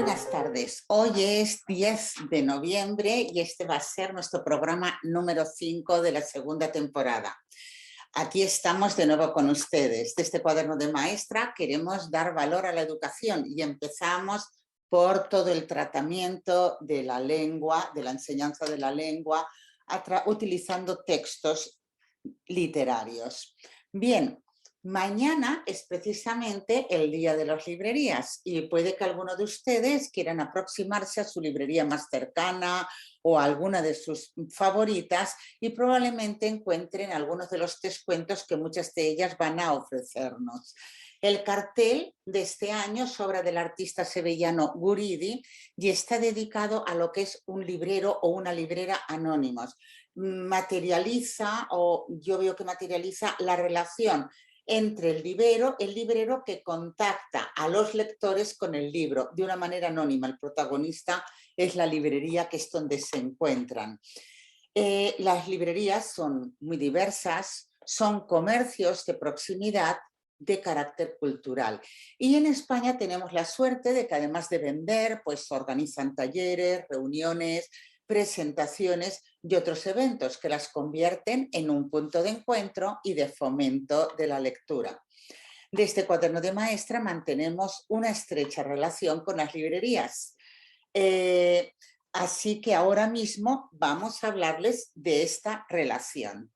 Buenas tardes. Hoy es 10 de noviembre y este va a ser nuestro programa número 5 de la segunda temporada. Aquí estamos de nuevo con ustedes. De este cuaderno de maestra queremos dar valor a la educación y empezamos por todo el tratamiento de la lengua, de la enseñanza de la lengua, utilizando textos literarios. Bien, mañana es precisamente el día de las librerías y puede que alguno de ustedes quieran aproximarse a su librería más cercana o a alguna de sus favoritas y probablemente encuentren algunos de los descuentos que muchas de ellas van a ofrecernos. El cartel de este año es obra del artista sevillano Guridi y está dedicado a lo que es un librero o una librera anónimos. Materializa, o yo veo que materializa la relación entre el librero que contacta a los lectores con el libro de una manera anónima. El protagonista es la librería, que es donde se encuentran. Las librerías son muy diversas, son comercios de proximidad de carácter cultural. Y en España tenemos la suerte de que además de vender, pues organizan talleres, reuniones, presentaciones y otros eventos que las convierten en un punto de encuentro y de fomento de la lectura. De este cuaderno de maestra mantenemos una estrecha relación con las librerías. Así que ahora mismo vamos a hablarles de esta relación.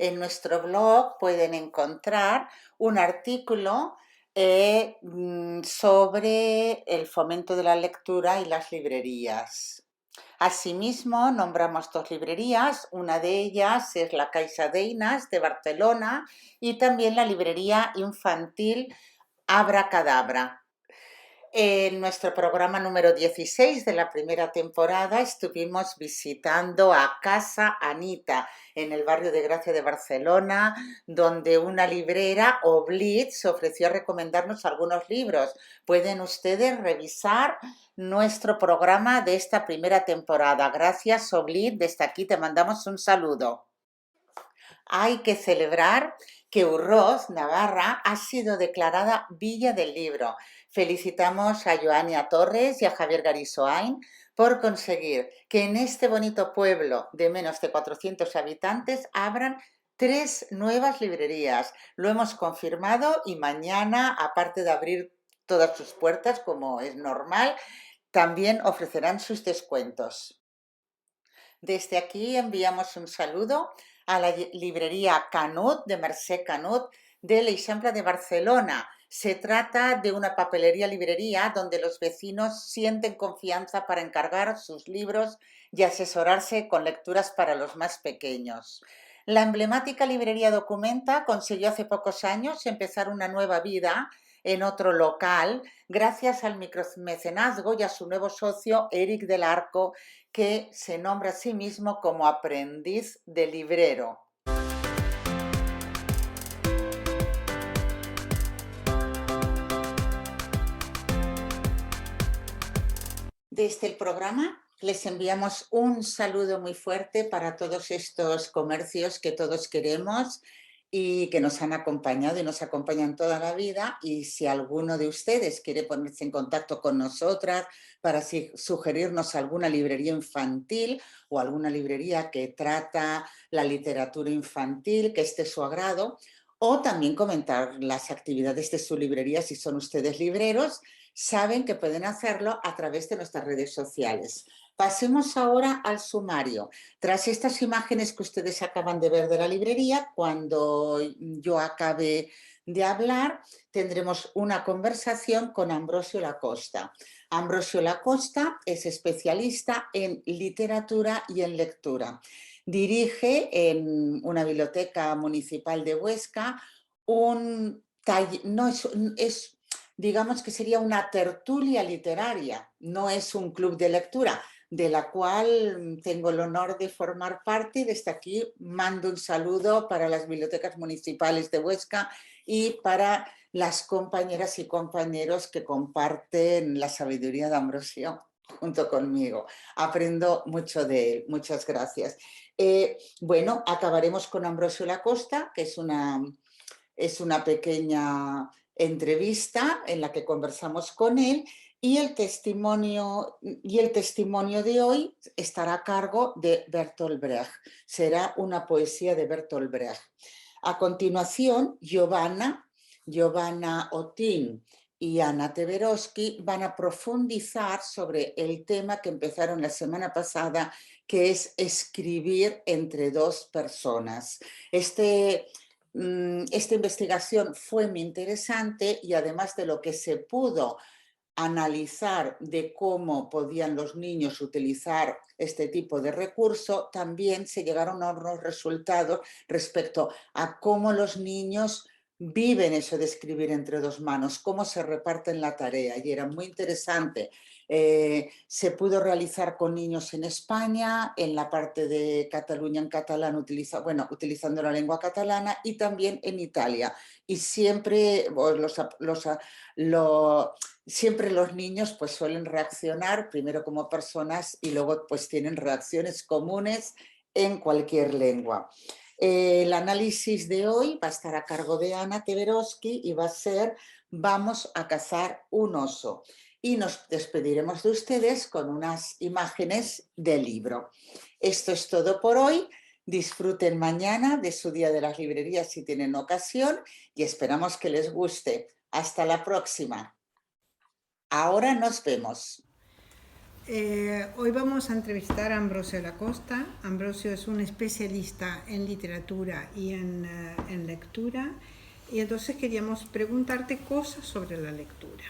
En nuestro blog pueden encontrar un artículo sobre el fomento de la lectura y las librerías. Asimismo, nombramos dos librerías, una de ellas es la Caixa d'Eines de Barcelona y también la librería infantil Abracadabra. En nuestro programa número 16 de la primera temporada estuvimos visitando a Casa Anita en el barrio de Gracia de Barcelona, donde una librera, Oblit, se ofreció a recomendarnos algunos libros. Pueden ustedes revisar nuestro programa de esta primera temporada. Gracias, Oblit, desde aquí te mandamos un saludo. Hay que celebrar que Urroz, Navarra, ha sido declarada Villa del Libro. Felicitamos a Joania Torres y a Javier Garisoain por conseguir que en este bonito pueblo de menos de 400 habitantes abran 3 nuevas librerías. Lo hemos confirmado y mañana, aparte de abrir todas sus puertas, como es normal, también ofrecerán sus descuentos. Desde aquí enviamos un saludo a la librería Canut, de Mercè Canut, de l'Eixample de Barcelona. Se trata de una papelería-librería donde los vecinos sienten confianza para encargar sus libros y asesorarse con lecturas para los más pequeños. La emblemática librería Documenta consiguió hace pocos años empezar una nueva vida en otro local gracias al micromecenazgo y a su nuevo socio, Eric del Arco, que se nombra a sí mismo como aprendiz de librero. Desde el programa les enviamos un saludo muy fuerte para todos estos comercios que todos queremos y que nos han acompañado y nos acompañan toda la vida. Y si alguno de ustedes quiere ponerse en contacto con nosotras para sugerirnos alguna librería infantil o alguna librería que trata la literatura infantil, que esté a su agrado, o también comentar las actividades de su librería si son ustedes libreros, saben que pueden hacerlo a través de nuestras redes sociales. Pasemos ahora al sumario. Tras estas imágenes que ustedes acaban de ver de la librería, cuando yo acabe de hablar, tendremos una conversación con Ambrosio Lacosta. Ambrosio Lacosta es especialista en literatura y en lectura. Dirige en una biblioteca municipal de Huesca un taller, no es digamos que sería una tertulia literaria, no es un club de lectura, de la cual tengo el honor de formar parte y desde aquí mando un saludo para las bibliotecas municipales de Huesca y para las compañeras y compañeros que comparten la sabiduría de Ambrosio. junto conmigo. Aprendo mucho de él. Muchas gracias. Bueno, acabaremos con Ambrosio Lacosta, que es una pequeña entrevista en la que conversamos con él y el testimonio de hoy estará a cargo de Bertolt Brecht. Será una poesía de Bertolt Brecht. A continuación, Giovanna Otín y Ana Teberoski van a profundizar sobre el tema que empezaron la semana pasada, que es escribir entre dos personas. Esta investigación fue muy interesante y además de lo que se pudo analizar de cómo podían los niños utilizar este tipo de recurso, también se llegaron a unos resultados respecto a cómo los niños viven eso de escribir entre dos manos, cómo se reparten la tarea, y era muy interesante. Se pudo realizar con niños en España, en la parte de Cataluña en catalán, utilizando la lengua catalana, y también en Italia. Y siempre siempre los niños pues suelen reaccionar primero como personas y luego pues tienen reacciones comunes en cualquier lengua. El análisis de hoy va a estar a cargo de Ana Teberoski y va a ser Vamos a cazar un oso. Y nos despediremos de ustedes con unas imágenes del libro. Esto es todo por hoy. Disfruten mañana de su Día de las Librerías si tienen ocasión y esperamos que les guste. Hasta la próxima. Ahora nos vemos. Hoy vamos a entrevistar a Ambrosio Lacosta. Ambrosio es un especialista en literatura y en lectura, y entonces queríamos preguntarte cosas sobre la lectura.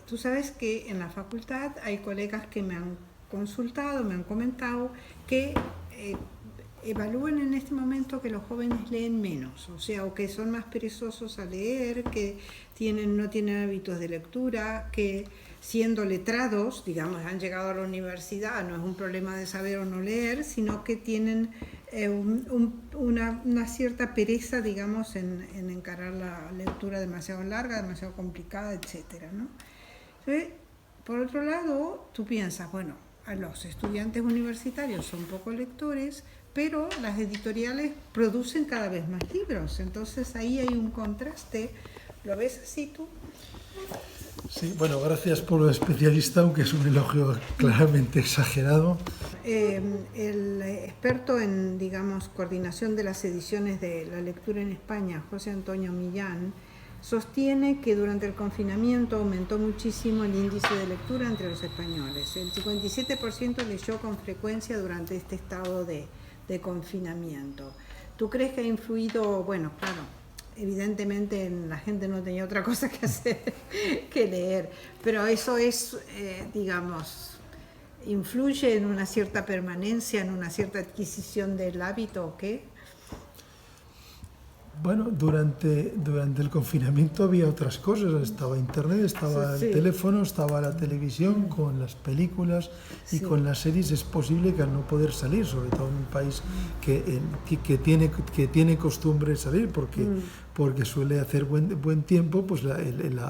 Tú sabes que en la facultad hay colegas que me han consultado, me han comentado que evalúan en este momento que los jóvenes leen menos, o sea, o que son más perezosos a leer, que no tienen hábitos de lectura, que siendo letrados, digamos, han llegado a la universidad, no es un problema de saber o no leer, sino que tienen una cierta pereza, digamos, en encarar la lectura demasiado larga, demasiado complicada, etcétera, ¿no? Entonces, por otro lado, tú piensas, bueno, a los estudiantes universitarios son poco lectores, pero las editoriales producen cada vez más libros, entonces ahí hay un contraste. ¿Lo ves así tú? Sí, bueno, gracias por lo especialista, aunque es un elogio claramente exagerado. El experto en, digamos, coordinación de las ediciones de la lectura en España, José Antonio Millán, sostiene que durante el confinamiento aumentó muchísimo el índice de lectura entre los españoles. El 57% leyó con frecuencia durante este estado de confinamiento. ¿Tú crees que ha influido? Bueno, claro, evidentemente la gente no tenía otra cosa que hacer que leer, pero eso es, digamos, influye en una cierta permanencia, en una cierta adquisición del hábito, ¿o qué? Bueno, durante el confinamiento había otras cosas, estaba internet, estaba el teléfono, estaba la televisión, con las películas y con las series. Es posible que al no poder salir, sobre todo en un país que tiene costumbre de salir, porque suele hacer buen tiempo, pues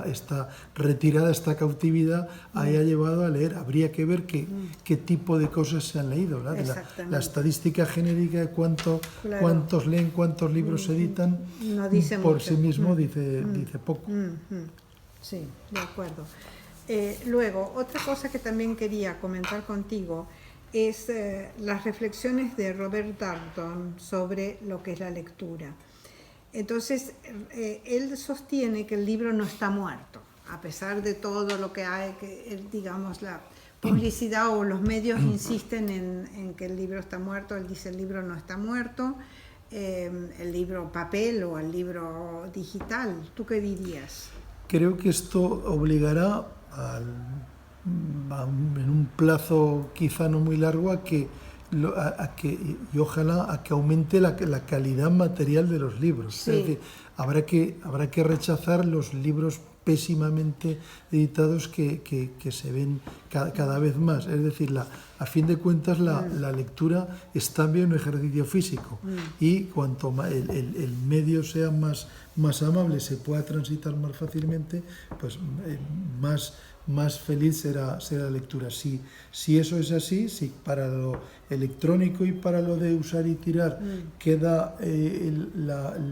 esta retirada, esta cautividad haya llevado a leer. Habría que ver qué tipo de cosas se han leído, ¿verdad? La estadística genérica de cuántos leen, cuántos libros se editan, no dice por mucho. sí mismo dice poco. Sí, de acuerdo. Luego, otra cosa que también quería comentar contigo es las reflexiones de Robert Dalton sobre lo que es la lectura. Entonces, él sostiene que el libro no está muerto, a pesar de todo lo que hay, digamos, la publicidad o los medios insisten en que el libro está muerto. Él dice el libro no está muerto, el libro papel o el libro digital. ¿Tú qué dirías? Creo que esto obligará en un plazo quizá no muy largo y ojalá a que aumente la calidad material de los libros. Sí. Es decir, habrá que rechazar los libros pésimamente editados que se ven cada vez más. Es decir, a fin de cuentas la lectura es también un ejercicio físico y cuanto más el medio sea más amable, se pueda transitar más fácilmente, pues más feliz será la lectura. Si eso es así, si para lo electrónico y para lo de usar y tirar queda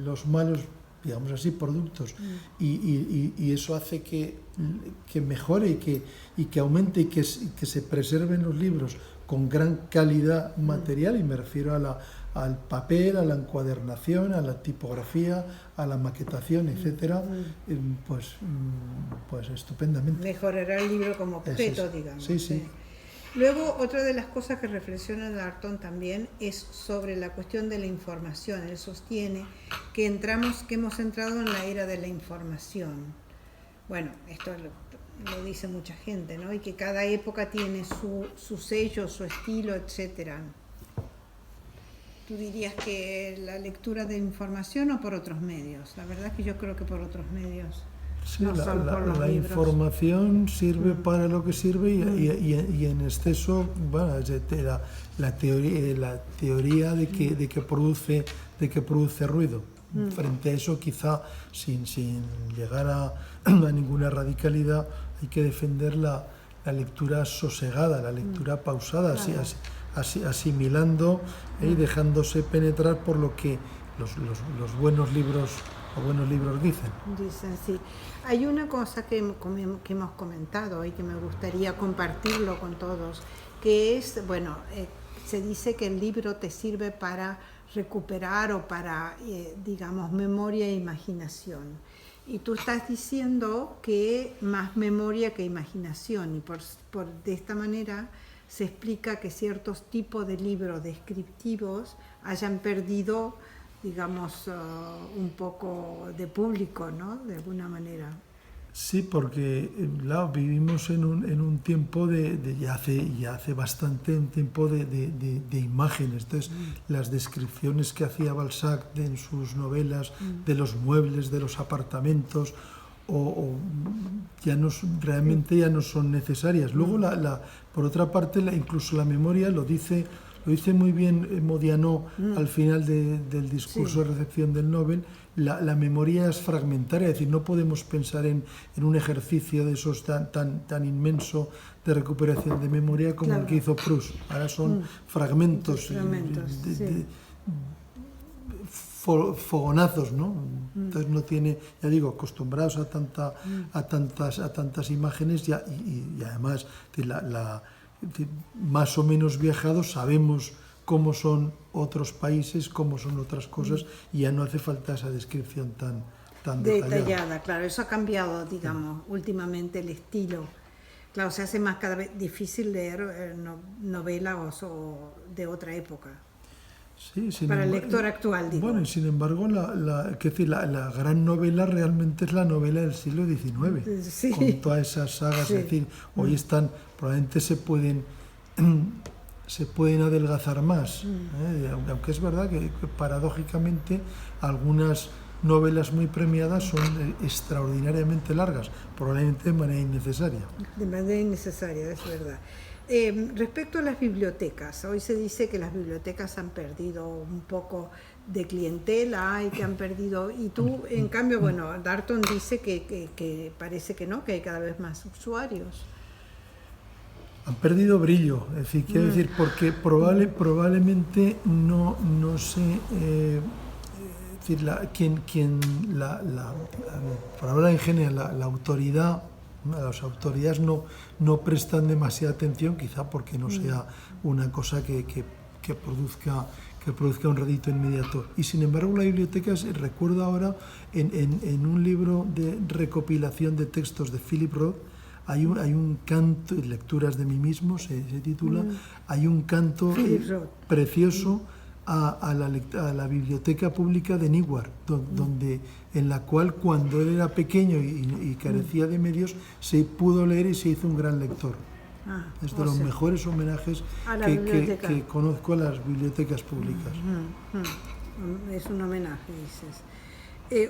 los malos, digamos así, productos y eso hace que mejore y que aumente y que se preserven los libros con gran calidad material, y me refiero al papel, a la encuadernación, a la tipografía, a la maquetación, etcétera, pues estupendamente. Mejorará el libro como objeto, digamos. Sí. Luego, otra de las cosas que reflexiona Darton también es sobre la cuestión de la información. Él sostiene que hemos entrado en la era de la información. Bueno, esto lo dice mucha gente, ¿no? Y que cada época tiene su sello, su estilo, etcétera. ¿Tú dirías que la lectura de información o por otros medios? La verdad es que yo creo que por otros medios. Sí, no son por los la libros. información sirve para lo que sirve y en exceso, bueno, la teoría de que produce ruido. Frente a eso, quizá sin llegar a ninguna radicalidad, hay que defender la lectura sosegada, la lectura pausada, claro. Asimilando y dejándose penetrar por lo que los buenos libros dicen. Dicen, sí. Hay una cosa que hemos comentado hoy que me gustaría compartirlo con todos, que es, bueno, se dice que el libro te sirve para recuperar o para, digamos, memoria e imaginación. Y tú estás diciendo que más memoria que imaginación, y de esta manera se explica que ciertos tipos de libros descriptivos hayan perdido, digamos, un poco de público, ¿no? De alguna manera. Sí, porque vivimos en un tiempo ya hace bastante un tiempo de imágenes. Entonces, las descripciones que hacía Balzac en sus novelas de los muebles, de los apartamentos, realmente ya no son necesarias. Luego, por otra parte, incluso la memoria lo dice muy bien Modiano al final del discurso de recepción del Nobel. La memoria es fragmentaria, es decir, no podemos pensar en un ejercicio de esos tan inmenso de recuperación de memoria como el que hizo Proust. Ahora son fragmentos fogonazos, ¿no? Entonces no tiene, ya digo, acostumbrados a tantas imágenes y además más o menos viajados, sabemos cómo son otros países, cómo son otras cosas, y ya no hace falta esa descripción tan detallada. Claro, eso ha cambiado, digamos, últimamente el estilo. Claro, se hace más cada vez difícil leer novelas o de otra época. Sí, para el lector actual, digo. Bueno, sin embargo, la gran novela realmente es la novela del siglo XIX, sí. Con todas esas sagas. Sí. Es decir, hoy probablemente se pueden adelgazar más, aunque es verdad que paradójicamente algunas novelas muy premiadas son extraordinariamente largas, probablemente de manera innecesaria. De manera innecesaria, es verdad. Respecto a las bibliotecas, hoy se dice que las bibliotecas han perdido un poco de clientela y que han perdido, y tú, en cambio, bueno, Darton dice que parece que no, que hay cada vez más usuarios. Han perdido brillo, es decir, quiero decir, porque probablemente no sé, es decir, por hablar en general, la autoridad, las autoridades no prestan demasiada atención, quizá porque no sea una cosa que produzca un rédito inmediato. Y sin embargo, la biblioteca, recuerdo ahora, en un libro de recopilación de textos de Philip Roth, hay un canto, Lecturas de mí mismo se titula, hay un canto precioso a la biblioteca pública de Newark, en la cual, cuando él era pequeño y carecía de medios, se pudo leer y se hizo un gran lector. Es de los mejores homenajes que conozco a las bibliotecas públicas. Es un homenaje, dices.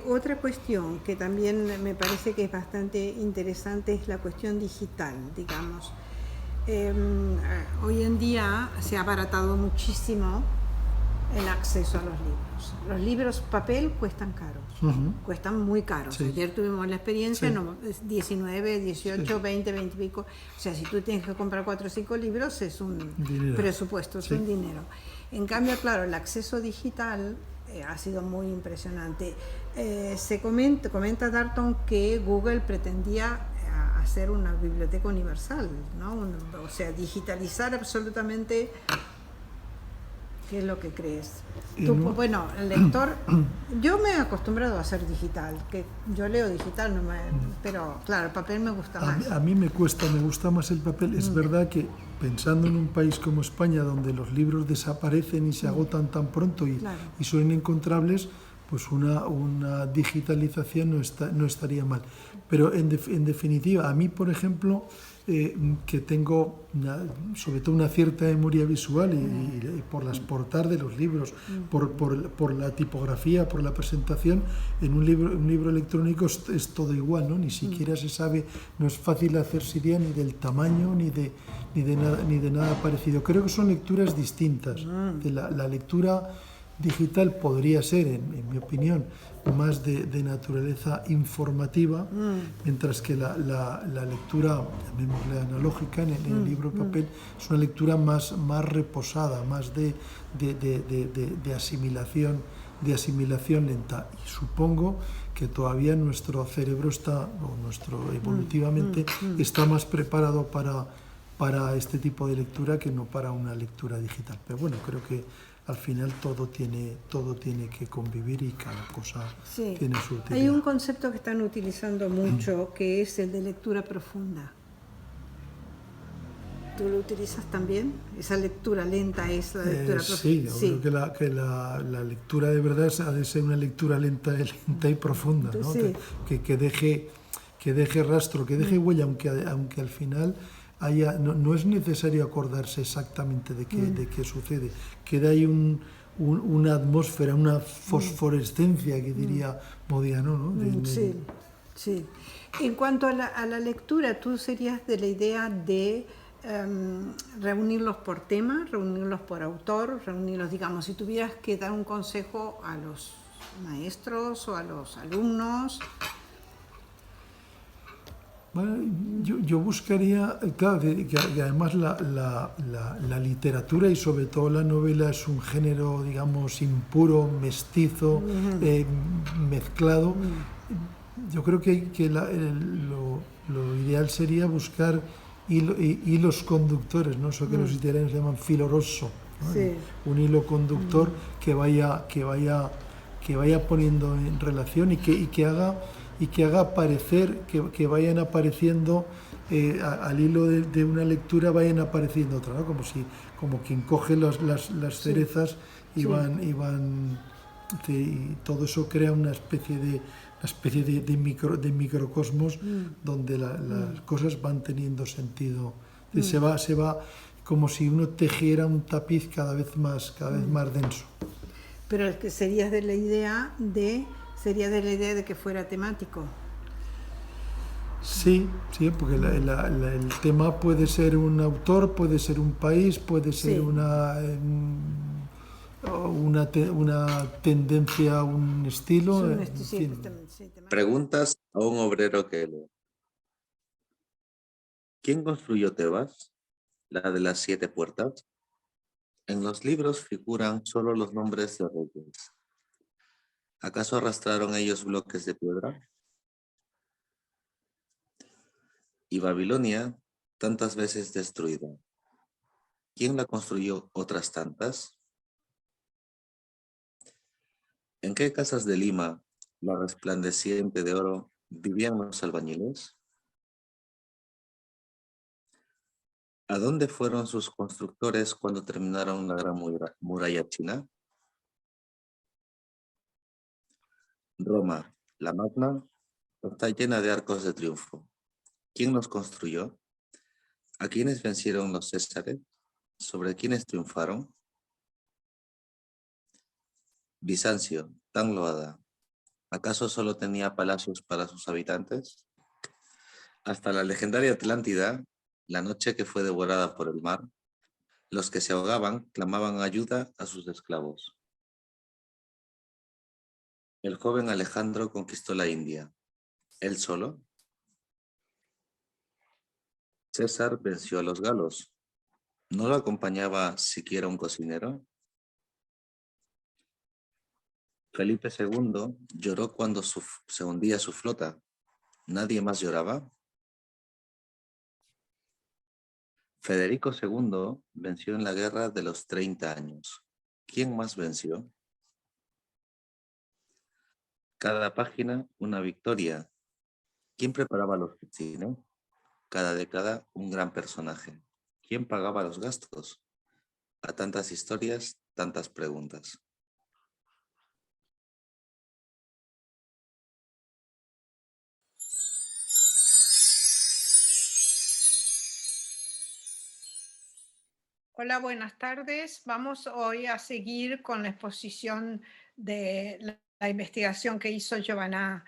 Otra cuestión que también me parece que es bastante interesante es la cuestión digital, digamos. Hoy en día se ha abaratado muchísimo el acceso a los libros. Los libros papel cuestan caros, cuestan muy caros. Sí. Ayer tuvimos la experiencia, Sí. no, 19, 18, Sí. 20, 20 y pico. O sea, si tú tienes que comprar 4 o 5 libros, es un Dinero. presupuesto, es Sí. un dinero. En cambio, claro, el acceso digital ha sido muy impresionante. Se comenta Darton que Google pretendía hacer una biblioteca universal, ¿no? O sea, digitalizar absolutamente. ¿Qué es lo que crees? Tú, No. bueno, el lector, yo me he acostumbrado a hacer digital, que yo leo digital, pero claro, el papel me gusta más. A mí me gusta más el papel. Es verdad que pensando en un país como España, donde los libros desaparecen y se agotan tan pronto Claro. y son inencontrables, pues una digitalización no estaría mal. Pero en definitiva, a mí, por ejemplo, que tengo sobre todo una cierta memoria visual y por las portadas de los libros, por la tipografía, por la presentación, en un libro electrónico es todo igual, ¿no? Ni siquiera se sabe, no es fácil hacerse idea ni del tamaño ni de nada parecido. Creo que son lecturas distintas. La lectura digital podría ser, en mi opinión, más de naturaleza informativa, mientras que la lectura, llamémosle analógica, en el libro papel, es una lectura más reposada, más de asimilación lenta. Y supongo que todavía nuestro cerebro evolutivamente está más preparado para este tipo de lectura que no para una lectura digital. Pero bueno, creo que al final todo tiene que convivir y cada cosa tiene su utilidad. Hay un concepto que están utilizando mucho que es el de lectura profunda. ¿Tú lo utilizas también? Esa lectura lenta es la lectura profunda. Sí, yo creo que la lectura de verdad ha de ser una lectura lenta y profunda, ¿no? Sí. Que deje rastro, que deje huella, aunque al final no es necesario acordarse exactamente de qué sucede. Queda ahí una atmósfera, una fosforescencia, que diría Modiano, ¿no? Sí. En cuanto a la lectura, ¿tú serías de la idea de reunirlos por tema, reunirlos por autor, reunirlos, digamos, si tuvieras que dar un consejo a los maestros o a los alumnos? Bueno, yo buscaría, claro, que además la literatura y sobre todo la novela es un género, digamos, impuro, mestizo, mezclado. Yo creo que lo ideal sería buscar hilos conductores, ¿no? Eso que los italianos llaman filo rosso, ¿no? Sí. Un hilo conductor que vaya poniendo en relación y que haga aparecer, que vayan apareciendo al hilo de una lectura, vayan apareciendo otra, ¿no? Como quien coge las cerezas y y todo eso crea una especie de microcosmos donde las cosas van teniendo sentido. Se va como si uno tejiera un tapiz cada vez más denso. Pero el que sería de la idea de que fuera temático. Sí, porque el tema puede ser un autor, puede ser un país, puede ser una tendencia, un estilo. Preguntas a un obrero que lee. ¿Quién construyó Tebas, la de las 7 puertas? En los libros figuran solo los nombres de reyes. ¿Acaso arrastraron ellos bloques de piedra? Y Babilonia, tantas veces destruida, ¿quién la construyó otras tantas? ¿En qué casas de Lima, la resplandeciente de oro, vivían los albañiles? ¿A dónde fueron sus constructores cuando terminaron la gran muralla china? Roma, la magna, está llena de arcos de triunfo. ¿Quién los construyó? ¿A quiénes vencieron los césares? ¿Sobre quiénes triunfaron? Bizancio, tan loada, ¿Acaso solo tenía palacios para sus habitantes? Hasta la legendaria Atlántida, la noche que fue devorada por el mar, los que se ahogaban clamaban ayuda a sus esclavos. El joven Alejandro conquistó la India. ¿Él solo? César venció a los galos. ¿No lo acompañaba siquiera un cocinero? Felipe II lloró cuando se hundía su flota. ¿Nadie más lloraba? Federico II venció en la guerra de los 30 años. ¿Quién más venció? Cada página una victoria. ¿Quién preparaba los cine? Cada década un gran personaje. ¿Quién pagaba los gastos? A tantas historias, tantas preguntas. Hola, buenas tardes. Vamos hoy a seguir con la exposición de la investigación que hizo Giovanna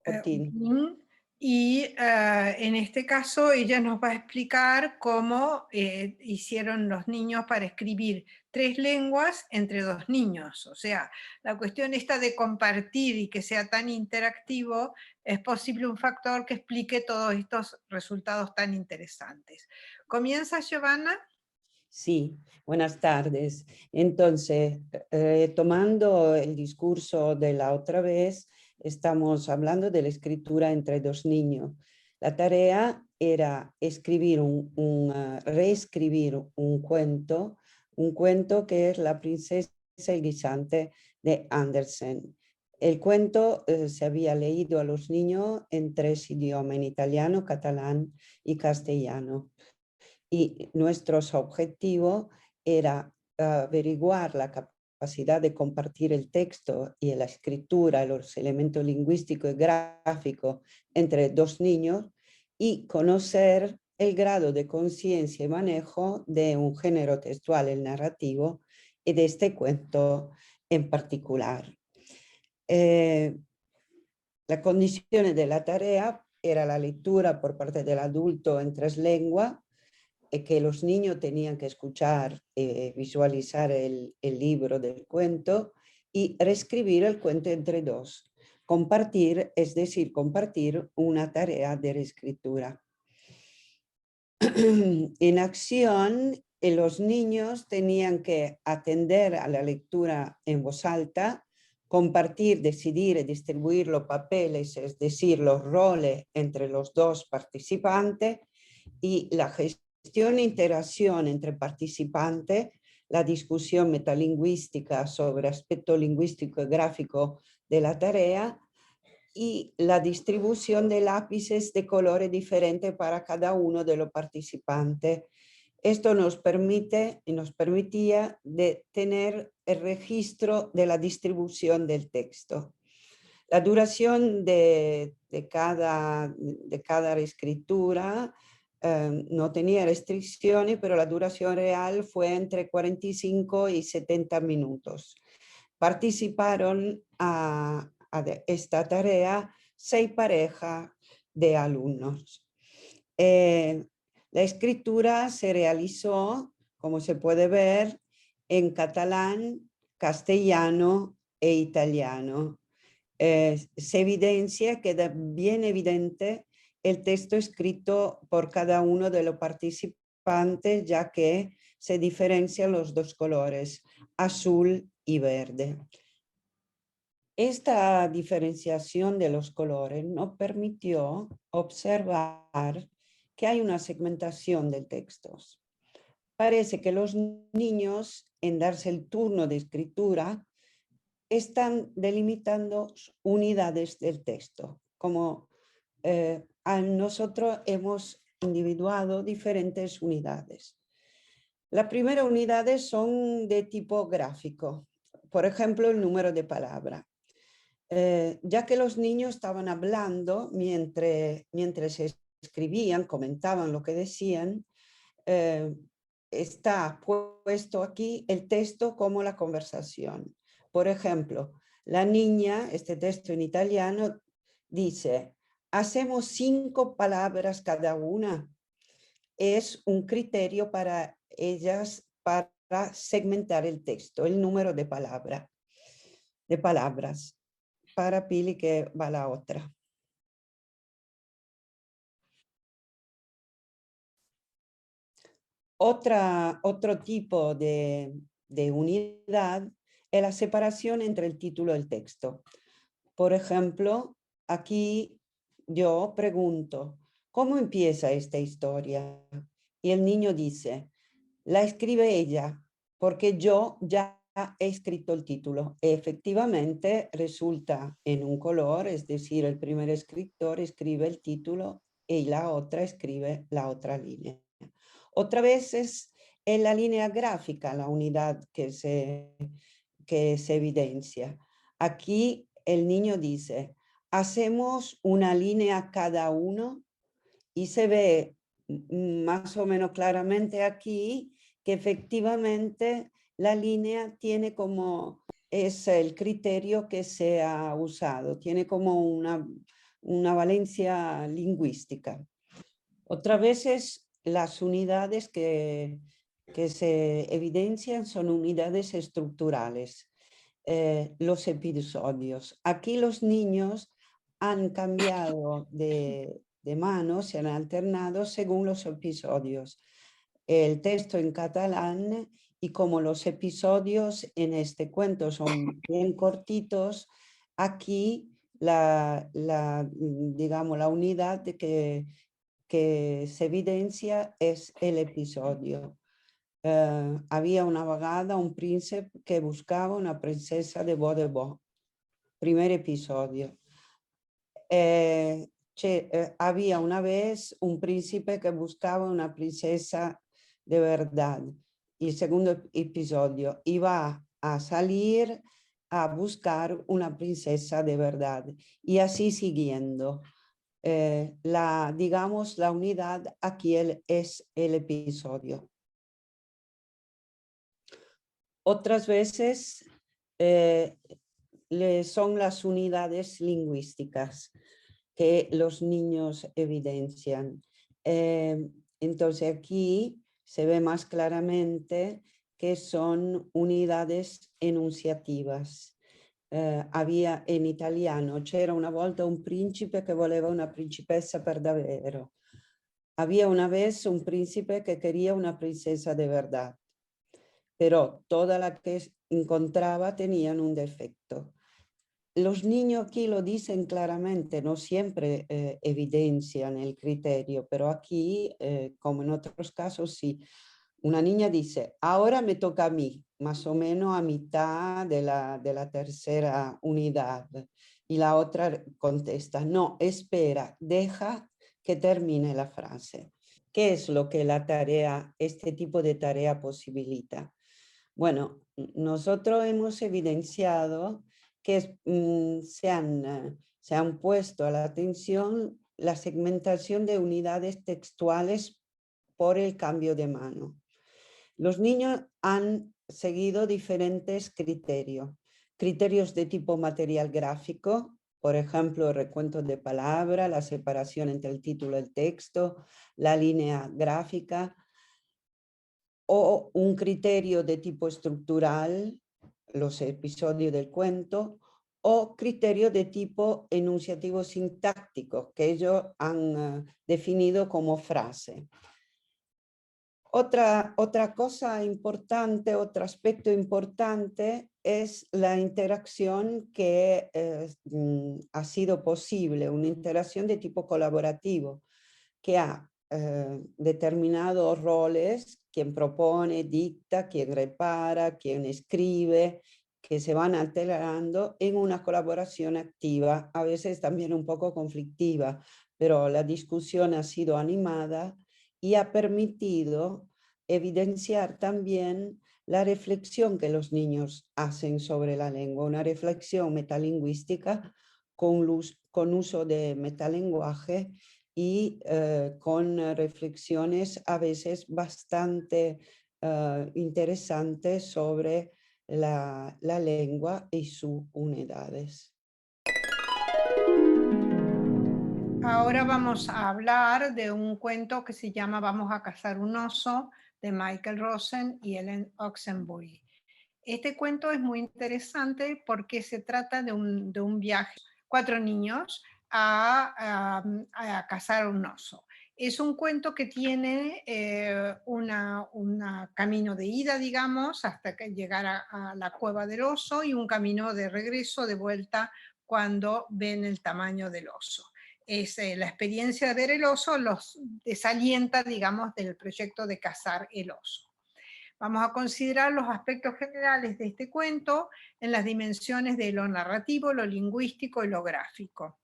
Ortini. Ortín. Y en este caso ella nos va a explicar cómo hicieron los niños para escribir 3 lenguas entre 2 niños. O sea, la cuestión esta de compartir y que sea tan interactivo, es posible un factor que explique todos estos resultados tan interesantes. ¿Comienza, Giovanna? Sí, buenas tardes. Entonces, tomando el discurso de la otra vez, estamos hablando de la escritura entre 2 niños. La tarea era escribir reescribir un cuento que es La princesa y el guisante de Andersen. El cuento se había leído a los niños en 3 idiomas, en italiano, catalán y castellano. Y nuestro objetivo era averiguar la capacidad de compartir el texto y la escritura, los elementos lingüísticos y gráficos entre 2 niños y conocer el grado de conciencia y manejo de un género textual, el narrativo, y de este cuento en particular. La condición de la tarea era la lectura por parte del adulto en 3 lenguas, que los niños tenían que escuchar, visualizar el libro del cuento y reescribir el cuento entre 2. Compartir, es decir, compartir una tarea de reescritura. En acción, los niños tenían que atender a la lectura en voz alta, compartir, decidir y distribuir los papeles, es decir, los roles entre los 2 participantes, y la gestión e interacción entre participantes, la discusión metalingüística sobre aspecto lingüístico y gráfico de la tarea y la distribución de lápices de colores diferentes para cada uno de los participantes. Esto nos permite y nos permitía de tener el registro de la distribución del texto. La duración de cada reescritura no tenía restricciones, pero la duración real fue entre 45 y 70 minutos. Participaron a esta tarea 6 parejas de alumnos. La escritura se realizó, como se puede ver, en catalán, castellano e italiano. Se evidencia, queda bien evidente el texto escrito por cada uno de los participantes, ya que se diferencian los 2 colores, azul y verde. Esta diferenciación de los colores nos permitió observar que hay una segmentación del texto. Parece que los niños, en darse el turno de escritura, están delimitando unidades del texto, como nosotros hemos individuado diferentes unidades. Las primeras unidades son de tipo gráfico, por ejemplo, el número de palabras. Ya que los niños estaban hablando mientras escribían, comentaban lo que decían, está puesto aquí el texto como la conversación. Por ejemplo, la niña, este texto en italiano, dice, hacemos 5 palabras cada una. Es un criterio para ellas para segmentar el texto, el número de palabras. Para Pili, que va la otra. Otro tipo de unidad es la separación entre el título y el texto. Por ejemplo, aquí yo pregunto, ¿cómo empieza esta historia? Y el niño dice, la escribe ella, porque yo ya he escrito el título. Efectivamente, resulta en un color, es decir, el primer escritor escribe el título y la otra escribe la otra línea. Otra vez es en la línea gráfica la unidad que se evidencia. Aquí el niño dice, hacemos una línea cada uno y se ve más o menos claramente aquí que efectivamente la línea tiene como, es el criterio que se ha usado, tiene como una valencia lingüística. Otra vez las unidades que se evidencian son unidades estructurales. Los episodios. Aquí los niños han cambiado de mano, se han alternado según los episodios. El texto en catalán y como los episodios en este cuento son bien cortitos, aquí digamos, la unidad que se evidencia es el episodio. Había una vegada un príncipe que buscaba una princesa de Vaudevaux. Primer episodio. Había una vez un príncipe que buscaba una princesa de verdad. Y el segundo episodio, iba a salir a buscar una princesa de verdad. Y así siguiendo. Digamos, la unidad aquí es el episodio. Otras veces son las unidades lingüísticas que los niños evidencian. Entonces aquí se ve más claramente que son unidades enunciativas. Había in italiano, c'era una volta un principe che voleva una principessa per davvero. Había una vez un príncipe que quería una princesa de verdad. Pero todas las que encontraba tenían un defecto. Los niños aquí lo dicen claramente, no siempre evidencian el criterio, pero aquí, como en otros casos, sí. Una niña dice, ahora me toca a mí, más o menos a mitad de la tercera unidad. Y la otra contesta, no, espera, deja que termine la frase. ¿Qué es lo que este tipo de tarea posibilita? Bueno, nosotros hemos evidenciado que se han puesto a la atención la segmentación de unidades textuales por el cambio de mano. Los niños han seguido diferentes criterios. Criterios de tipo material gráfico, por ejemplo, el recuento de palabras, la separación entre el título y el texto, la línea gráfica, o un criterio de tipo estructural, los episodios del cuento, o criterio de tipo enunciativo sintáctico, que ellos han definido como frase. Otra cosa importante, otro aspecto importante es la interacción que ha sido posible, una interacción de tipo colaborativo, que ha determinados roles, quien propone, dicta, quien repara, quien escribe, que se van alterando en una colaboración activa, a veces también un poco conflictiva, pero la discusión ha sido animada y ha permitido evidenciar también la reflexión que los niños hacen sobre la lengua, una reflexión metalingüística con uso de metalenguaje y con reflexiones a veces bastante interesantes sobre la lengua y sus unidades. Ahora vamos a hablar de un cuento que se llama Vamos a cazar un oso, de Michael Rosen y Ellen Oxenbury. Este cuento es muy interesante porque se trata de un viaje, 4 niños a cazar un oso. Es un cuento que tiene un camino de ida, digamos, hasta que llegar a la cueva del oso, y un camino de regreso, de vuelta, cuando ven el tamaño del oso. La experiencia de ver el oso los desalienta, digamos, del proyecto de cazar el oso. Vamos a considerar los aspectos generales de este cuento en las dimensiones de lo narrativo, lo lingüístico y lo gráfico.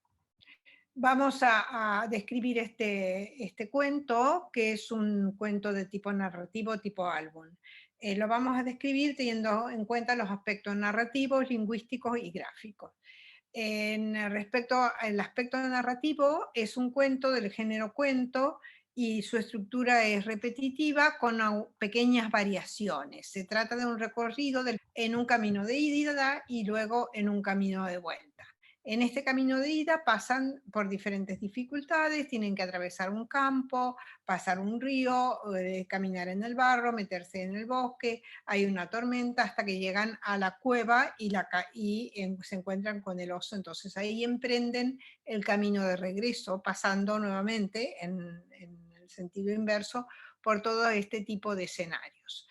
Vamos a describir este cuento, que es un cuento de tipo narrativo, tipo álbum. Lo vamos a describir teniendo en cuenta los aspectos narrativos, lingüísticos y gráficos. Respecto al aspecto narrativo, es un cuento del género cuento y su estructura es repetitiva con pequeñas variaciones. Se trata de un recorrido en un camino de ida y luego en un camino de vuelta. En este camino de ida pasan por diferentes dificultades, tienen que atravesar un campo, pasar un río, caminar en el barro, meterse en el bosque, hay una tormenta hasta que llegan a la cueva y se encuentran con el oso. Entonces ahí emprenden el camino de regreso, pasando nuevamente en el sentido inverso por todo este tipo de escenarios.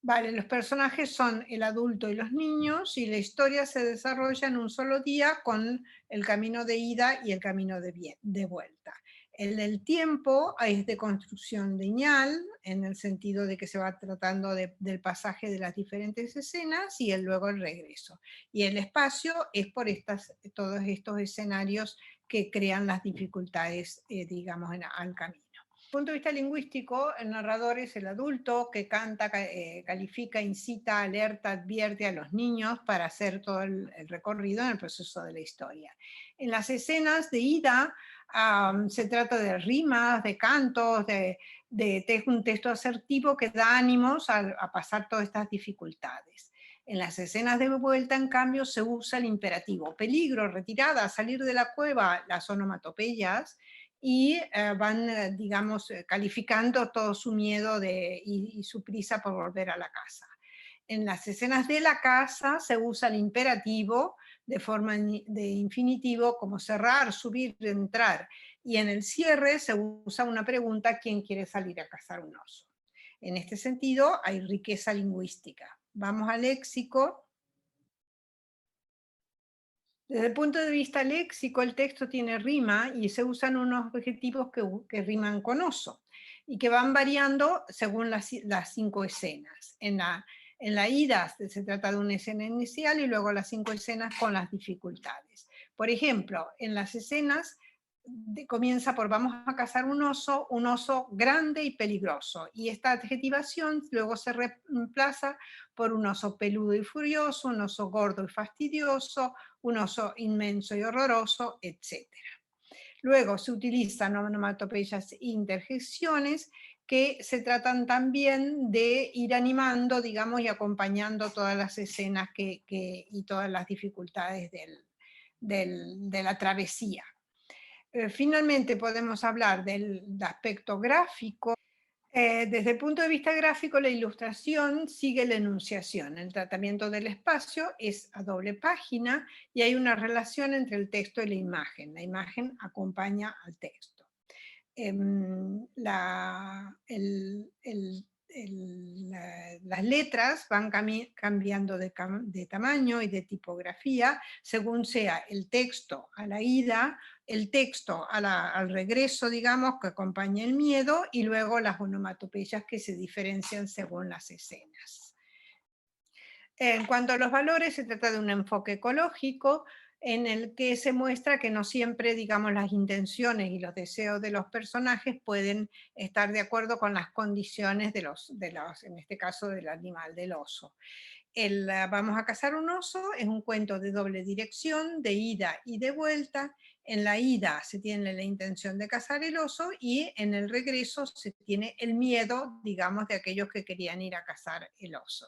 Vale, los personajes son el adulto y los niños, y la historia se desarrolla en un solo día con el camino de ida y el camino de vuelta. El tiempo es de construcción lineal, en el sentido de que se va tratando del pasaje de las diferentes escenas y luego el regreso. Y el espacio es por todos estos escenarios que crean las dificultades, digamos, al camino. Desde el punto de vista lingüístico, el narrador es el adulto que canta, califica, incita, alerta, advierte a los niños para hacer todo el recorrido en el proceso de la historia. En las escenas de ida se trata de rimas, de cantos, de un texto asertivo que da ánimos a pasar todas estas dificultades. En las escenas de vuelta, en cambio, se usa el imperativo: peligro, retirada, salir de la cueva, las onomatopeyas, y van, digamos, calificando todo su miedo y su prisa por volver a la casa. En las escenas de la casa se usa el imperativo de forma de infinitivo, como cerrar, subir, entrar, y en el cierre se usa una pregunta: ¿quién quiere salir a cazar un oso? En este sentido hay riqueza lingüística. Vamos al léxico. Desde el punto de vista léxico, el texto tiene rima y se usan unos adjetivos que riman con oso y que van variando según las 5 escenas. En la ida se trata de una escena inicial y luego las 5 escenas con las dificultades. Por ejemplo, en las escenas comienza por: vamos a cazar un oso grande y peligroso, y esta adjetivación luego se reemplaza por un oso peludo y furioso, un oso gordo y fastidioso, un oso inmenso y horroroso, etc. Luego se utilizan onomatopeyas e interjecciones que se tratan también de ir animando, digamos, y acompañando todas las escenas y todas las dificultades de la travesía. Finalmente podemos hablar del aspecto gráfico. Desde el punto de vista gráfico, la ilustración sigue la enunciación. El tratamiento del espacio es a doble página y hay una relación entre el texto y la imagen. La imagen acompaña al texto. Las letras van cambiando de tamaño y de tipografía según sea el texto a la ida, el texto al regreso, digamos, que acompaña el miedo, y luego las onomatopeyas que se diferencian según las escenas. En cuanto a los valores, se trata de un enfoque ecológico en el que se muestra que no siempre, digamos, las intenciones y los deseos de los personajes pueden estar de acuerdo con las condiciones en este caso, del animal, del oso. Vamos a cazar un oso es un cuento de doble dirección, de ida y de vuelta. En la ida se tiene la intención de cazar el oso y en el regreso se tiene el miedo, digamos, de aquellos que querían ir a cazar el oso.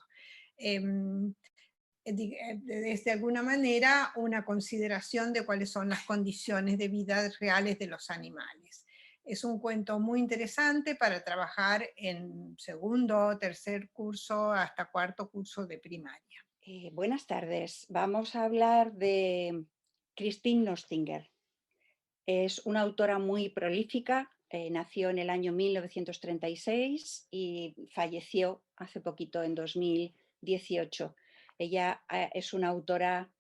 es de alguna manera una consideración de cuáles son las condiciones de vida reales de los animales. Es un cuento muy interesante para trabajar en segundo, tercer curso hasta cuarto curso de primaria. Buenas tardes. Vamos a hablar de Christine Nostinger. Es una autora muy prolífica. Nació en el año 1936 y falleció hace poquito, en 2018. Ella es una autora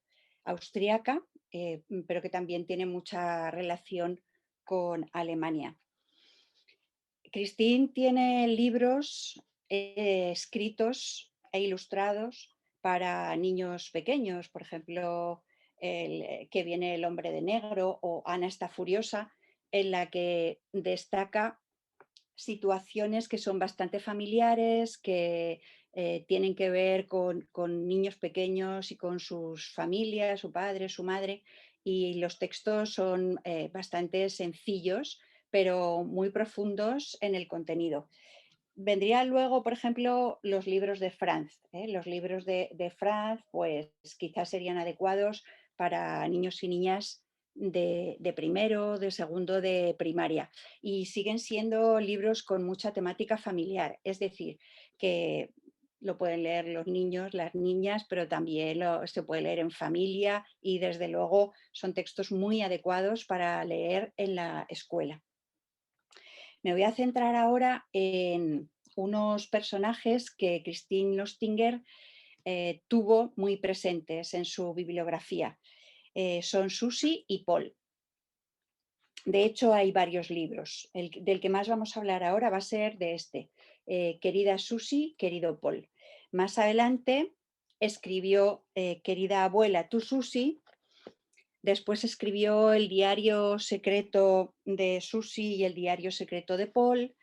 austriaca, pero que también tiene mucha relación con Alemania. Christine tiene libros escritos e ilustrados para niños pequeños, por ejemplo, Que viene el hombre de negro o Ana está furiosa, en la que destaca situaciones que son bastante familiares, que tienen que ver con niños pequeños y con sus familias, su padre, su madre, y los textos son bastante sencillos, pero muy profundos en el contenido. Vendrían luego, por ejemplo, los libros de Franz. Los libros de Franz, pues quizás serían adecuados para niños y niñas de primero, de segundo, de primaria. Y siguen siendo libros con mucha temática familiar, es decir, que lo pueden leer los niños, las niñas, pero también se puede leer en familia y desde luego son textos muy adecuados para leer en la escuela. Me voy a centrar ahora en unos personajes que Christine Nostinger tuvo muy presentes en su bibliografía. Son Susie y Paul. De hecho, hay varios libros. Del que más vamos a hablar ahora va a ser de este, Querida Susie, querido Paul. Más adelante escribió Querida abuela, tú Susie. Después escribió el diario secreto de Susie y el diario secreto de Paul.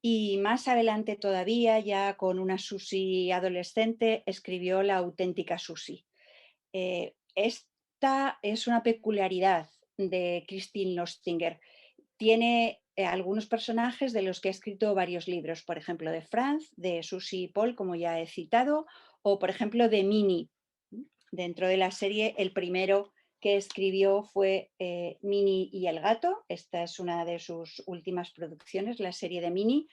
Y más adelante todavía, ya con una Susie adolescente, escribió La auténtica Susie. Esta es una peculiaridad de Christine Nostinger. Tiene algunos personajes de los que ha escrito varios libros, por ejemplo, de Franz, de Susie y Paul, como ya he citado, o por ejemplo de Minnie. Dentro de la serie, el primero que escribió fue Minnie y el gato. Esta es una de sus últimas producciones, la serie de Minnie.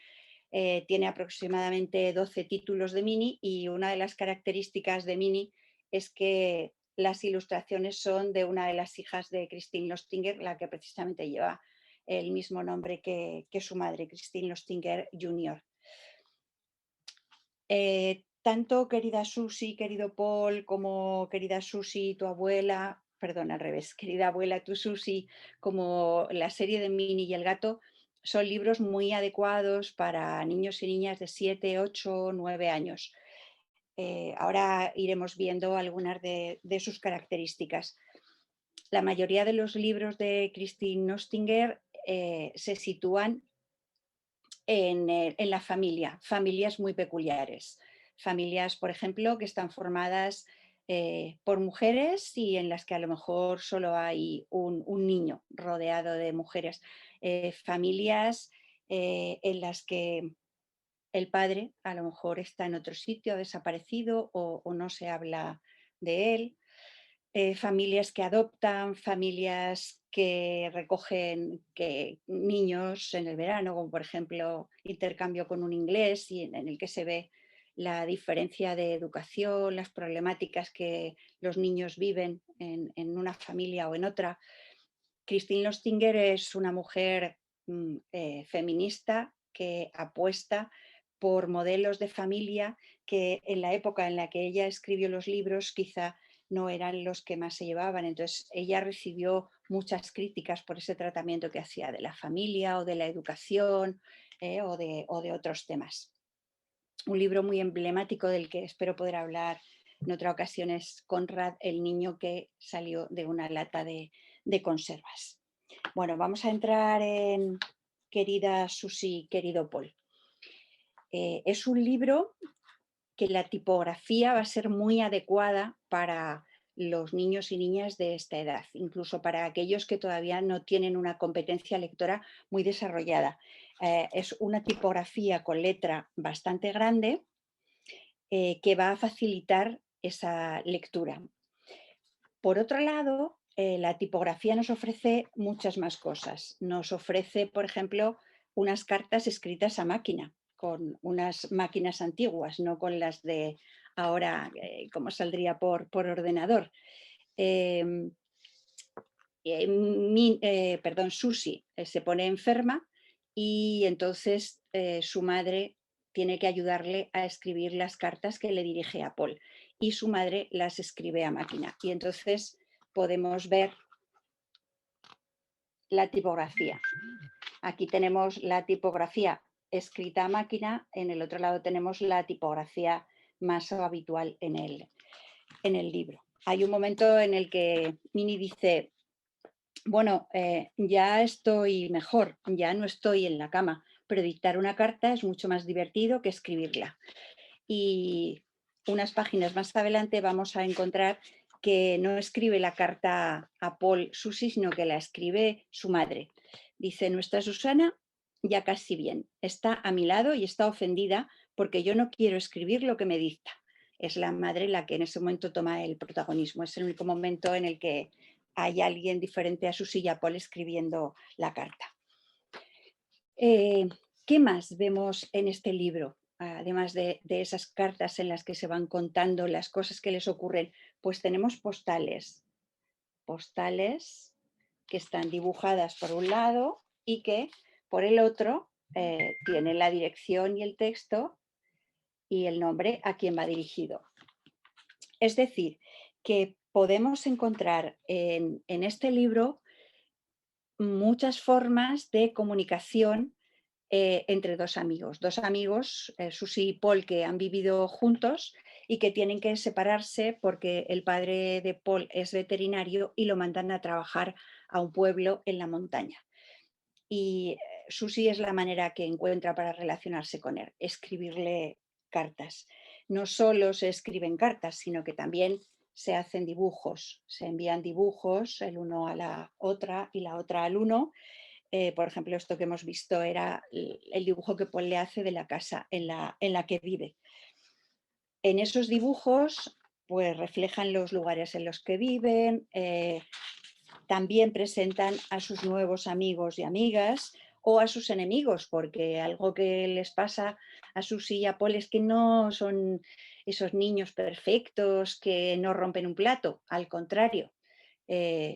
Tiene aproximadamente 12 títulos de Minnie y una de las características de Minnie es que las ilustraciones son de una de las hijas de Christine Nostinger, la que precisamente lleva el mismo nombre que su madre, Christine Nostinger Jr. Tanto Querida Susie, querido Paul, como Querida Susie, tu abuela, perdón, al revés, Querida abuela, tu Susie, como la serie de Minnie y el gato, son libros muy adecuados para niños y niñas de 7, 8, 9 años. Ahora iremos viendo algunas de sus características. La mayoría de los libros de Christine Nostinger se sitúan en la familia, familias muy peculiares. Familias, por ejemplo, que están formadas por mujeres y en las que a lo mejor solo hay un niño rodeado de mujeres. Familias en las que el padre a lo mejor está en otro sitio, ha desaparecido o no se habla de él. Familias que adoptan, familias que recogen niños en el verano, como por ejemplo intercambio con un inglés, y en el que se ve la diferencia de educación, las problemáticas que los niños viven en una familia o en otra. Christine Nostinger es una mujer feminista que apuesta por modelos de familia que en la época en la que ella escribió los libros quizá no eran los que más se llevaban. Entonces ella recibió muchas críticas por ese tratamiento que hacía de la familia o de la educación o de otros temas. Un libro muy emblemático del que espero poder hablar en otra ocasión es Conrad, el niño que salió de una lata de conservas. Bueno, vamos a entrar en Querida Susie, querido Paul. Es un libro que la tipografía va a ser muy adecuada para los niños y niñas de esta edad, incluso para aquellos que todavía no tienen una competencia lectora muy desarrollada. Es una tipografía con letra bastante grande que va a facilitar esa lectura. Por otro lado, la tipografía nos ofrece muchas más cosas. Nos ofrece, por ejemplo, unas cartas escritas a máquina, con unas máquinas antiguas, no con las de ahora, como saldría por ordenador. Susi se pone enferma y entonces su madre tiene que ayudarle a escribir las cartas que le dirige a Paul y su madre las escribe a máquina. Y entonces podemos ver la tipografía. Aquí tenemos la tipografía escrita a máquina, en el otro lado tenemos la tipografía más habitual en el libro. Hay un momento en el que Minnie dice: bueno, ya estoy mejor, ya no estoy en la cama, pero dictar una carta es mucho más divertido que escribirla. Y unas páginas más adelante vamos a encontrar que no escribe la carta a Paul Susi, sino que la escribe su madre. Dice: nuestra Susana ya casi bien, está a mi lado y está ofendida porque yo no quiero escribir lo que me dicta. Es la madre la que en ese momento toma el protagonismo. Es el único momento en el que hay alguien diferente a Susi y a Paul escribiendo la carta. ¿Qué más vemos en este libro? Además de esas cartas en las que se van contando las cosas que les ocurren, pues tenemos postales. Postales que están dibujadas por un lado y que por el otro tienen la dirección y el texto y el nombre a quien va dirigido. Es decir, que podemos encontrar en este libro muchas formas de comunicación entre dos amigos, Susi y Paul, que han vivido juntos y que tienen que separarse porque el padre de Paul es veterinario y lo mandan a trabajar a un pueblo en la montaña. Y Susi es la manera que encuentra para relacionarse con él, escribirle cartas. No solo se escriben cartas, sino que también se hacen dibujos, se envían dibujos el uno a la otra y la otra al uno. Por ejemplo, esto que hemos visto era el dibujo que Paul le hace de la casa en la que vive. En esos dibujos pues reflejan los lugares en los que viven, también presentan a sus nuevos amigos y amigas o a sus enemigos, porque algo que les pasa a Susi y a Paul es que no son esos niños perfectos que no rompen un plato, al contrario,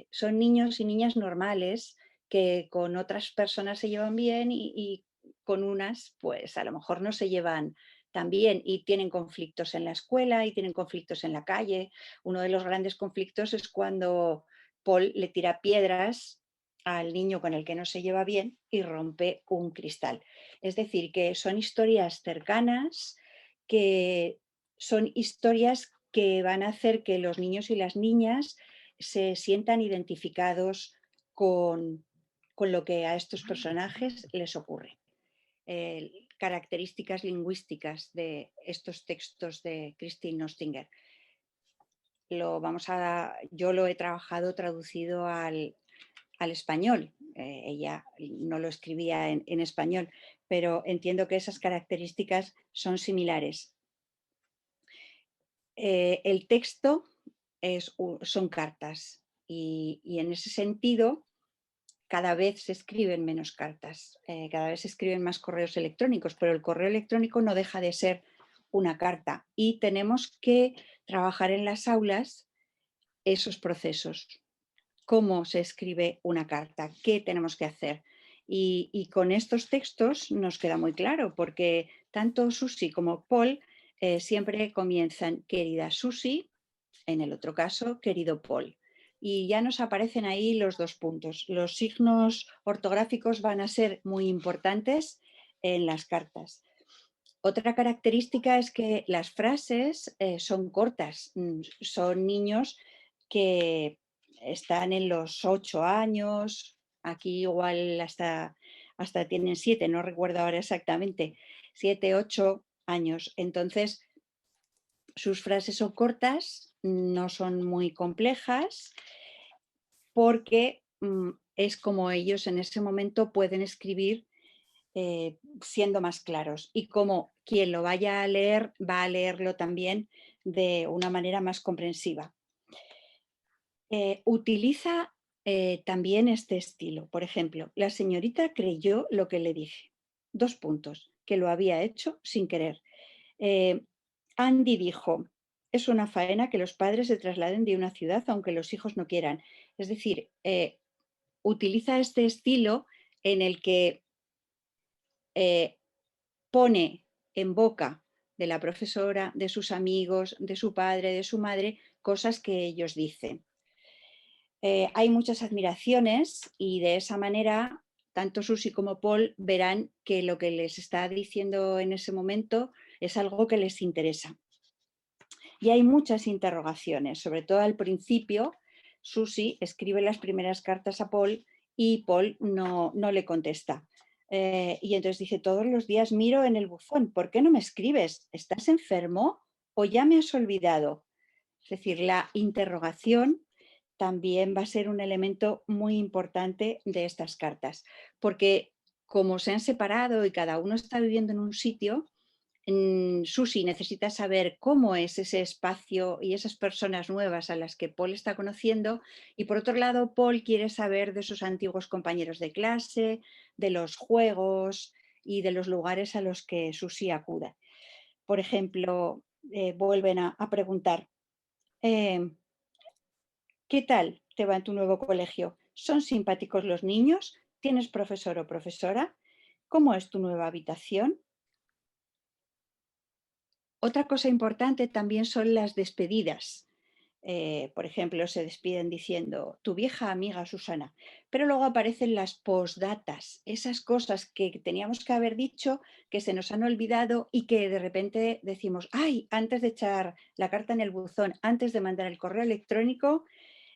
son niños y niñas normales que con otras personas se llevan bien y con unas pues a lo mejor no se llevan tan bien y tienen conflictos en la escuela y tienen conflictos en la calle. Uno de los grandes conflictos es cuando Paul le tira piedras al niño con el que no se lleva bien y rompe un cristal. Es decir, que son historias cercanas, que son historias que van a hacer que los niños y las niñas se sientan identificados con lo que a estos personajes les ocurre. Características lingüísticas de estos textos de Christine Nostinger. Yo lo he trabajado traducido al español. Ella no lo escribía en español, pero entiendo que esas características son similares. El texto son cartas y en ese sentido cada vez se escriben menos cartas, cada vez se escriben más correos electrónicos, pero el correo electrónico no deja de ser una carta y tenemos que trabajar en las aulas esos procesos. ¿Cómo se escribe una carta? ¿Qué tenemos que hacer? Y con estos textos nos queda muy claro, porque tanto Susi como Paul siempre comienzan querida Susi, en el otro caso querido Paul. Y ya nos aparecen ahí los dos puntos. Los signos ortográficos van a ser muy importantes en las cartas. Otra característica es que las frases son cortas, son niños que están en los 8 años, aquí igual hasta tienen 7, no recuerdo ahora exactamente, 7, 8 años. Entonces, sus frases son cortas, no son muy complejas, porque es como ellos en ese momento pueden escribir siendo más claros. Y como quien lo vaya a leer va a leerlo también de una manera más comprensiva. Utiliza también este estilo. Por ejemplo, la señorita creyó lo que le dije. 2 puntos, que lo había hecho sin querer. Andy dijo, es una faena que los padres se trasladen de una ciudad aunque los hijos no quieran. Es decir, utiliza este estilo en el que pone en boca de la profesora, de sus amigos, de su padre, de su madre, cosas que ellos dicen. Hay muchas admiraciones y de esa manera tanto Susie como Paul verán que lo que les está diciendo en ese momento es algo que les interesa. Y hay muchas interrogaciones, sobre todo al principio. Susie escribe las primeras cartas a Paul y Paul no le contesta. Y entonces dice, todos los días miro en el buzón, ¿por qué no me escribes? ¿Estás enfermo o ya me has olvidado? Es decir, la interrogación también va a ser un elemento muy importante de estas cartas, porque como se han separado y cada uno está viviendo en un sitio, Susie necesita saber cómo es ese espacio y esas personas nuevas a las que Paul está conociendo, y por otro lado Paul quiere saber de sus antiguos compañeros de clase, de los juegos y de los lugares a los que Susie acude. Por ejemplo, vuelven a preguntar, ¿qué tal te va en tu nuevo colegio? ¿Son simpáticos los niños? ¿Tienes profesor o profesora? ¿Cómo es tu nueva habitación? Otra cosa importante también son las despedidas. Por ejemplo, se despiden diciendo tu vieja amiga Susana, pero luego aparecen las postdatas, esas cosas que teníamos que haber dicho, que se nos han olvidado y que de repente decimos, ay, antes de echar la carta en el buzón, antes de mandar el correo electrónico,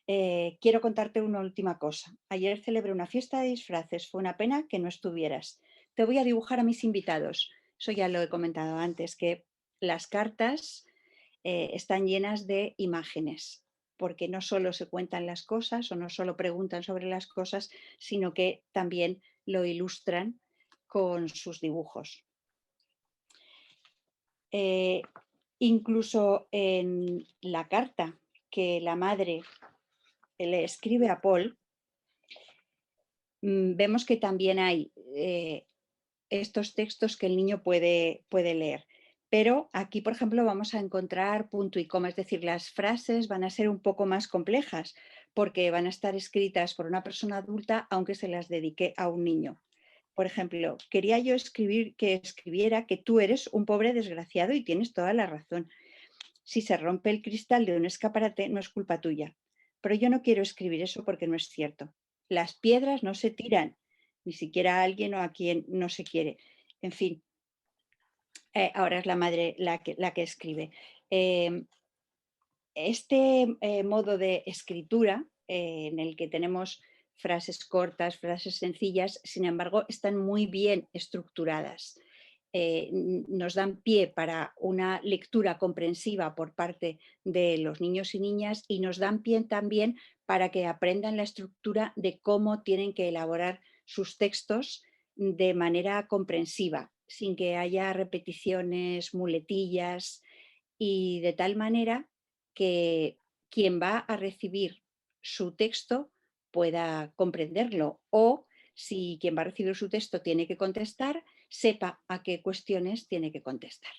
quiero contarte una última cosa. Ayer celebré una fiesta de disfraces, fue una pena que no estuvieras. Te voy a dibujar a mis invitados. Eso ya lo he comentado antes, que las cartas están llenas de imágenes, porque no solo se cuentan las cosas o no solo preguntan sobre las cosas, sino que también lo ilustran con sus dibujos. Incluso en la carta que la madre le escribe a Paul, vemos que también hay estos textos que el niño puede leer. Pero aquí, por ejemplo, vamos a encontrar punto y coma, es decir, las frases van a ser un poco más complejas porque van a estar escritas por una persona adulta aunque se las dedique a un niño. Por ejemplo, quería yo que escribiera que tú eres un pobre desgraciado y tienes toda la razón. Si se rompe el cristal de un escaparate no es culpa tuya. Pero yo no quiero escribir eso porque no es cierto. Las piedras no se tiran, ni siquiera a alguien o a quien no se quiere. En fin, ahora es la madre la que escribe. Este modo de escritura en el que tenemos frases cortas, frases sencillas, sin embargo, están muy bien estructuradas. Nos dan pie para una lectura comprensiva por parte de los niños y niñas y nos dan pie también para que aprendan la estructura de cómo tienen que elaborar sus textos de manera comprensiva, sin que haya repeticiones, muletillas, y de tal manera que quien va a recibir su texto pueda comprenderlo, o si quien va a recibir su texto tiene que contestar, sepa a qué cuestiones tiene que contestar.